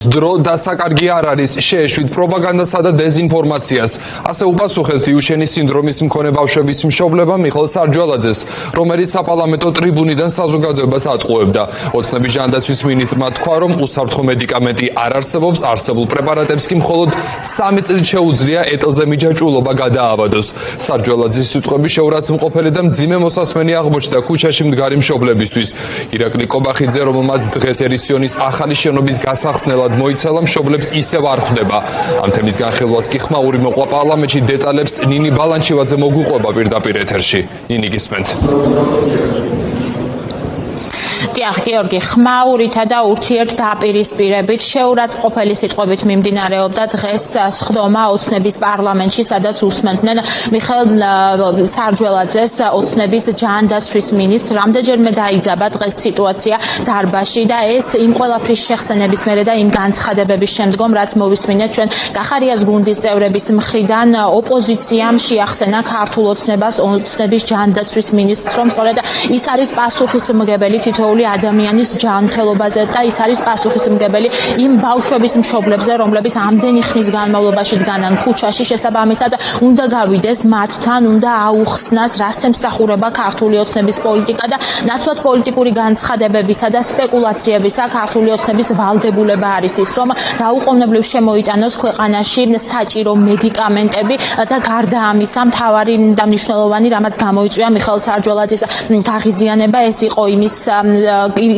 დრო დასაკარგი არ არის შეეშვით პროპაგანდასა და დეზინფორმაციას. ასე უპასუხეს დიუშენის სინდრომის მქონე ბავშვების მშობლებმა მიხეილ სარჯვალაძეს, რომელიც საპარლამენტო ტრიბუნიდან საზოგადოებას ატყუებდა. ოცნების ჟანდაცვის მინისტრმა თქვა, რომ უსაფრთხო მედიკამენტი არ არსებობს, არსებულ პრეპარატებს კი მხოლოდ 3 წლით შეუძლია ეტლზე მიჯაჭვულობა გადაავადოს. სარჯვალაძის სიტყვები შეურაცხმყოფელი და მძიმე მოსასმენი აღმოჩნდა ქუჩაში მდგარი მშობლებისთვის. ირაკლი კობახიძე, რომელმაც დღეს ერისიონის ახალი შენობის გასახსნელად მოიცალა, მშობლებს ისევ არ ხვდება. ამ თემის განხილვას კი ხმაური მოყვა პარლამენტში, დეტალებს ნინი ბალანჩივაძე მოგვიყვება პირდაპირ ეთერში. ნინი, გისმენთ. გიორგი, ხმაურითა და ურთიერთდაპირისპირებით შეურაცხმყოფელი სიტყვებით მიმდინარეობდა დღეს სხდომა ოცნების პარლამენტში, სადაც უსმენდნენ მიხეილ სარჯვალაძეს, ოცნების ჯანდაცვის მინისტრს. რამდენჯერმე დაიძაბა დღეს სიტუაცია დარბაზში და ეს იმ ყველაფრის შეხსენების მერე და იმ განცხადებების შემდგომ, რაც მოვისმინეთ ჩვენ კახარიას გუნდის წევრების მხრიდან, ოპოზიციამ შეახსენა ქართულ ოცნებას, ოცნების ჯანდაცვის მინისტრს, რომ სწორედ ის არის პასუხისმგებელი თითოეული ადამიანის ჯანმრთელობაზე და ის არის პასუხისმგებელი იმ ბავშვების მშობლებზე, რომლებიც ამდენი ხნის განმავლობაში დგანან ქუჩაში. შესაბამისად, უნდა გავიდეს მათთან, უნდა აუხსნას, რას ემსახურება ქართული ოცნების პოლიტიკა და ნაცვლად პოლიტიკური განცხადებებისა და სპეკულაციებისა ქართული ოცნების ვალდებულება არის ის, რომ დაუყოვნებლივ შემოიტანოს ქვეყანაში საჭირო მედიკამენტები და გარდა ამისა, მთავარი და მნიშვნელოვანი, რამაც გამოიწვია მიხეილ სარჯვალაძის გაღიზიანება, ეს იყო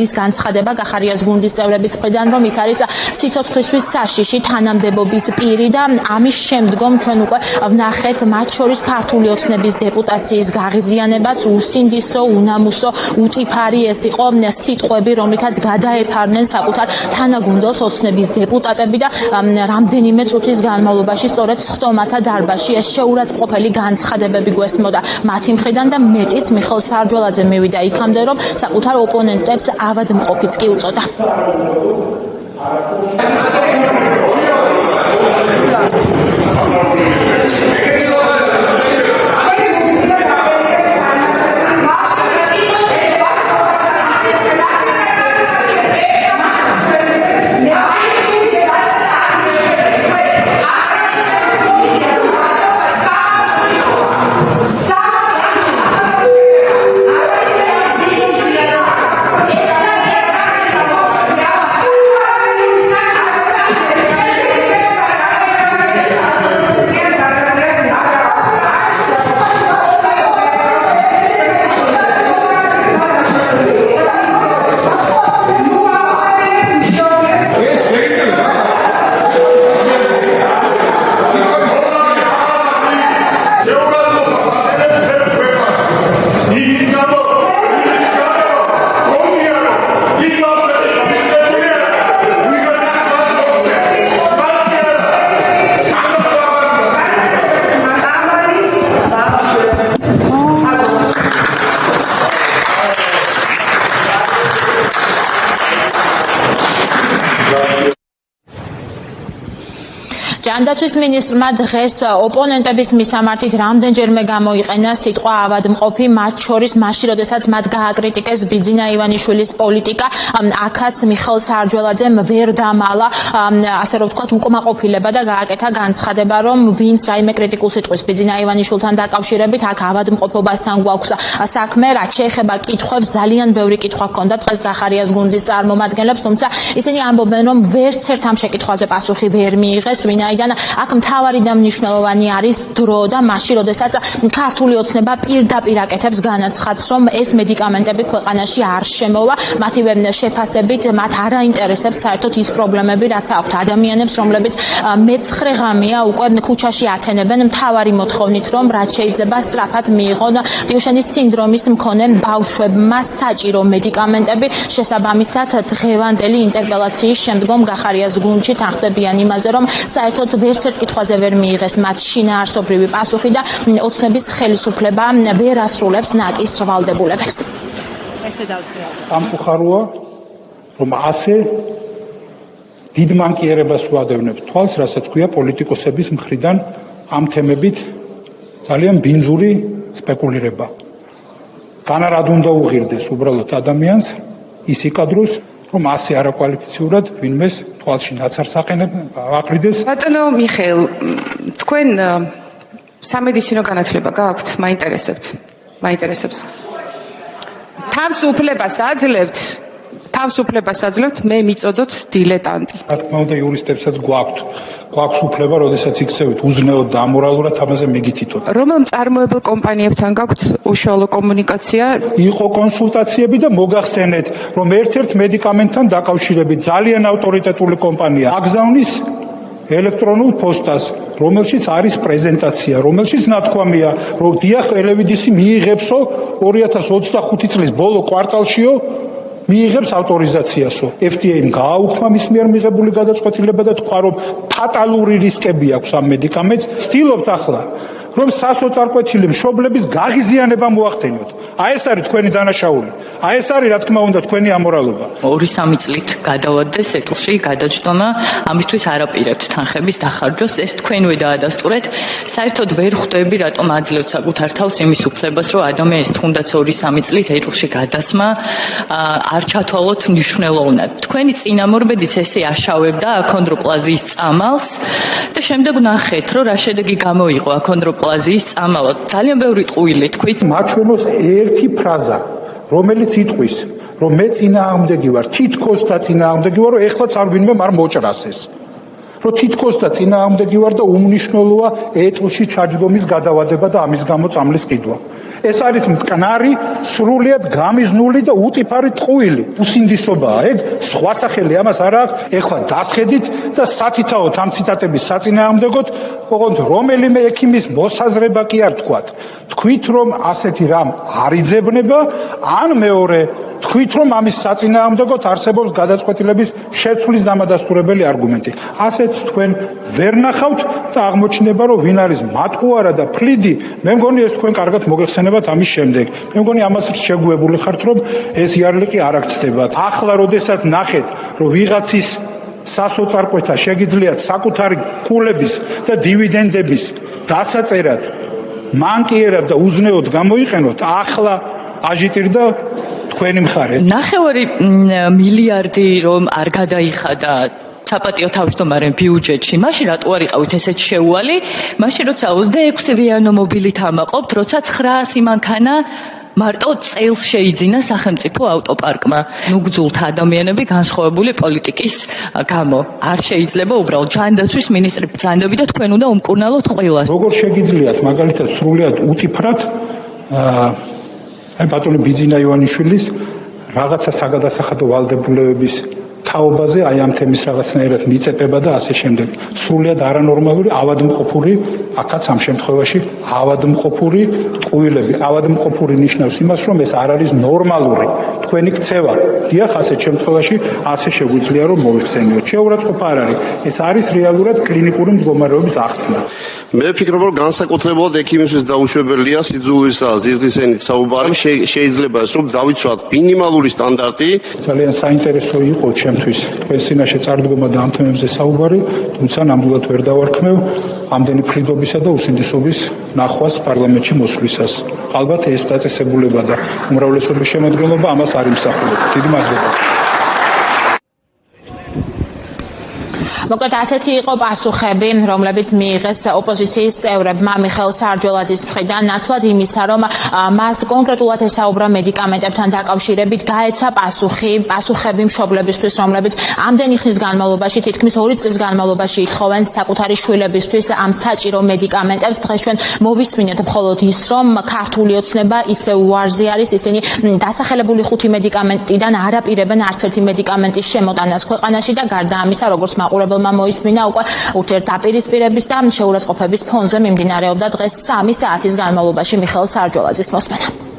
ის განცხადება კახარიას გუნდის წევრების მხრიდან, რომ ის არის სიცოცხლისთვის საშიში თანამდებობის პირი და ამის შემდგომ ჩვენ უკვე ვნახეთ მათ შორის ქართული ოცნების დეპუტაციის გაღიზიანებაც, უსინდისო, უნამუსო, უტიფარი ეს იყო სიტყვები, რომლითაც გადაეფარნენ საკუთარ თანაგუნდელს ოცნების დეპუტატები და რამდენიმე წუთის განმავლობაში სწორედ სხდომათა დარბაზში ეს შეურაცხმყოფელი განცხადებები გვესმოდა მათი მხრიდან და მეტიც მიხეილ სარჯვალაძე მივიდა იქამდე, რომ საკუთარ ოპონენტებს ავადმყოფიც კი უწოდა. ჯანდაცვის მინისტრმა დღეს ოპონენტების მისამართით რამდენჯერმე გამოიყენა სიტყვა ავადმყოფი, მათ შორის მაშინ, როდესაც მათ გააკრიტიკეს ბიძინა ივანიშვილის პოლიტიკა, აქაც მიხეილ სარჯვალაძემ ვერ დამალა, ასე რომ ვთქვათ, უკმაყოფილება და გააკეთა განცხადება, რომ ვინც რაიმე კრიტიკულ სიტყვის ბიძინა ივანიშვილთან დაკავშირებით, აქ ავადმყოფობასთან გვაქვს საქმე, რაც შეეხება კითხვებს, ძალიან ბევრი კითხვა ჰქონდა დღეს კახარიას გუნდის წარმომადგენლებს, თუმცა ისინი ამბობენ, რომ ვერც ერთ ამ შეკითხვაზე პასუხი ვერ მიიღეს, ვინაიდან აქ მთავარი და მნიშვნელოვანი არის დრო და მაშინ, როდესაც ქართული ოცნება პირდაპირ აკეთებს განაცხადს, რომ ეს მედიკამენტები ქვეყანაში არ შემოვა, მათივე შეფასებით მათ არ აინტერესებთ საერთოდ ის პრობლემები, რაც აქვთ ადამიანებს, რომლებიც მე-9 ღამეა უკვე ქუჩაში ათენებენ მთავარი მოთხოვნით, რომ რაც შეიძლება სწრაფად მიიღონ დიუშენის სინდრომის მქონე ბავშვებმა საჭირო მედიკამენტები. შესაბამისად, დღევანდელი ინტერპელაციის შემდგომ კახარიას გუნდში თანხმდებიან იმაზე, რომ საერთოდ ვერც ერთ კითხვაზე ვერ მიიღეს მათ შინაარსობრივი პასუხი და ოცნების ხელისუფლება ვერ ასრულებს ნაკის ვალდებულებებს. სამწუხაროა, რომ ასე დიდ მანკიერებას ვადევნებთ თვალს, რასაც ქვია პოლიტიკოსების მხრიდან ამ თემებით ძალიან ბინძური სპეკულირება. განარად უნდა უღირდეს უბრალოდ ადამიანს ის იკადროს, რომ ასე არაკვალიფიციურად ვინმეს თვალში ნაცარს აყრიდეს. ბატონო მიხეილ, თქვენ სამედიცინო განათლება გაქვთ? მაინტერესებს. თავს უფლებას აძლევთ, მე მიწოდოთ დილეტანტი. რა თქმა უნდა, იურისტებსაც გვაქვს უფლება, როდესაც იქცევით უზნეოდ და ამორალურად ამაზე მიგითითოთ. რომელ მწარმოებელ კომპანიებთან გაქვთ უშუალო კომუნიკაცია? იყო კონსულტაციები და მოგახსენეთ, რომ ერთ-ერთ მედიკამენტთან დაკავშირებით ძალიან ავტორიტეტული კომპანია აგზავნის ელექტრონულ პოსტას, რომელშიც არის პრეზენტაცია, რომელშიც ნათქვამია, რომ დიახ, ელევიდისი მიიღებსო 2025 წლის ბოლო კვარტალშიო მიიღებს ავტორიზაციასო. FDA-მ გააუქმა მის მიერ მიღებული გადაწყვეტილება და თქვა, რომ ფატალური რისკები აქვს ამ მედიკამენტს. ვცდილობთ ახლა, რომ სასოწარკვეთილი მშობლების გაღიზიანება მოახდენოთ. აი ეს არის თქვენი დანაშაული. აი ეს არის, რა თქმა უნდა, თქვენი ამორალობა. 2-3 წლით გადავადდეს ეტლში გადაჯდომა, ამისთვის არაპირებთ თანხების დახარჯვას, ეს თქვენვე დაადასტურეთ. საერთოდ ვერ ხვდები, რატომ აძლევთ საკუთარ თავს იმის უფლებას, რომ ადამიანს თუნდაც 2-3 წლით ეტლში გადასმა არ ჩათვალოთ მნიშვნელოვნად. თქვენი წინამორბედიც ესე აშავებდა აქონდროპლაზიის წამალს და შემდეგ ნახეთ, რომ რა შედეგი გამოიღო აქონდროპლაზიის წამალად. ძალიან ბევრი ტყუილი თქვით. მაჩვენოს ერთი ფრაზა, რომელიც იტყვის, რომ მე წინააღმდეგი ვარ, თითქოს და წინააღმდეგი ვარ, რომ ეხლაც არ ვინმე არ მოჭრას ეს. რომ თითქოს და წინააღმდეგი ვარ და უმნიშვნელოა ეტლში ჩაჯდომის გადავადება და ამის გამო წამლის ყიდვა. ეს არის მტკნარი, სრულიად გამიზნული და უტიფარი ტყუილი. უსინდისობაა ეგ, სხვა სახელი ამას არ აქვს. ეხლა დასხედით და სათითაოთ ამ ციტატების საწინააღმდეგოდ, ოღონდ რომელიმე ექიმის მოსაზრება კი არ თქვათ. თქვით, რომ ასეთი რამ არ იძებნება, ან მეორე თქვით, რომ ამის საწინააღმდეგოდ არსებობს გადაწყვეტილების შეცვლის დამადასტურებელი არგუმენტი. ასეც თქვენ ვერ ნახავთ და აღმოჩნდება, რომ ვინ არის მატყუარა და ფლიდი, მე მგონი ეს თქვენ კარგად მოგეხსენებათ ამის შემდეგ. მე მგონი ამას შეგუებული ხართ, რომ ეს იარლიკი არ აქცდებათ. ახლა როდესაც ნახეთ, რომ ვიღაცის სასოწარკვეთა შეგიძლიათ საკუთარი ქულების და დივიდენდების დასაწერად მანკიერად და უზნეოდ გამოიყენოთ, ახლა აჟიტირდა თქვენი მხარე. 9 მილიარდი რომ არ გადაიხადა საპატიო თავმჯდომარემ ბიუჯეტში, მაშინ რატო არ იყავით ესეთ შეუვალი? მაშინ როცა 26 რიანო მობილით ამაყობთ, როცა 900 მანქანა მარტო წელს შეიძინა სახელმწიფო ავტოპარკმა. ნუგძულთა ადამიანები განსხვავებული პოლიტიკის გამო არ შეიძლება უბრალოდ ჯანდაცვის მინისტრი ბრძანდები და თქვენ უნდა უმკურნალოთ ყველას. როგორ შეგიძლიათ მაგალითად სრულიად უტიფრად აი ბატონი ბიძინა ივანიშვილის რაღაცა საგადასახადო ვალდებულებების თაობაზე აი ამ თემის რაღაცნაირად მიწეპება და ასე შემდეგ. სრულიად არანორმალური, ავადმყოფური, აქაც ამ შემთხვევაში ავადმყოფური ტყუილები. ავადმყოფური ნიშნავს იმას, რომ ეს არ არის ნორმალური თქვენი ქცევა. დიახ, ასეთ შემთხვევაში ასე შეგვიძლია რომ მოიხსენიოთ. შეურაცხყოფა არ არის. ეს არის რეალურად კლინიკური მდგომარეობის ახსნა. მე ვფიქრობ, რომ განსაკუთრებულად ექიმისთვის დაუშვებელია სიძულვისა ზიზღისენით საუბარი. შეიძლება ის რომ დავიცვათ მინიმალური სტანდარტი. ძალიან საინტერესო იყო ჩემთვის თქვენს წინაშე წარდგომა და ამ თემებზე საუბარი, თუმცა ნამდვილად ვერ დავარქმევ ამდენი ფრიდობისა და უსინდისობის ნახვას პარლამენტში მოსვლისას. ალბათ ეს დაწესებულება და უმრავლესობის შემადგენლობა ამას არ იმსახურებთ. დიდი მადლობა. მოკლედ ასეთი იყო პასუხები, რომლებიც მიიღეს ოპოზიციის წევრებმა მიხეილ სარჯველაძის მხრიდან, ნაცვლად იმისა, რომ მას კონკრეტულად ესაუბრა მედიკამენტებთან დაკავშირებით, გაეცა პასუხები მშობლებისთვის, რომლებიც ამდენი ხნის განმავლობაში, თითქმის 2 წლის განმავლობაში ითხოვენ საკუთარი შვილებისთვის ამ საჭირო მედიკამენტებს. დღეს ჩვენ მოვისმინეთ მხოლოდ ის, რომ ქართული ოცნება ისევ უარზე არის, ისინი დასახელებული 5 მედიკამენტიდან არაპირებენ არც ერთი მედიკამენტის შემოტანას ქვეყანაში და გარდა ამისა, როგორც მაყურებელმა მოისმინა, უკვე ურთიერთდაპირისპირების და შეურაცხყოფების ფონზე მიმდინარეობდა დღეს 3 საათის განმავლობაში მიხეილ სარჯველაძის მოსმენა.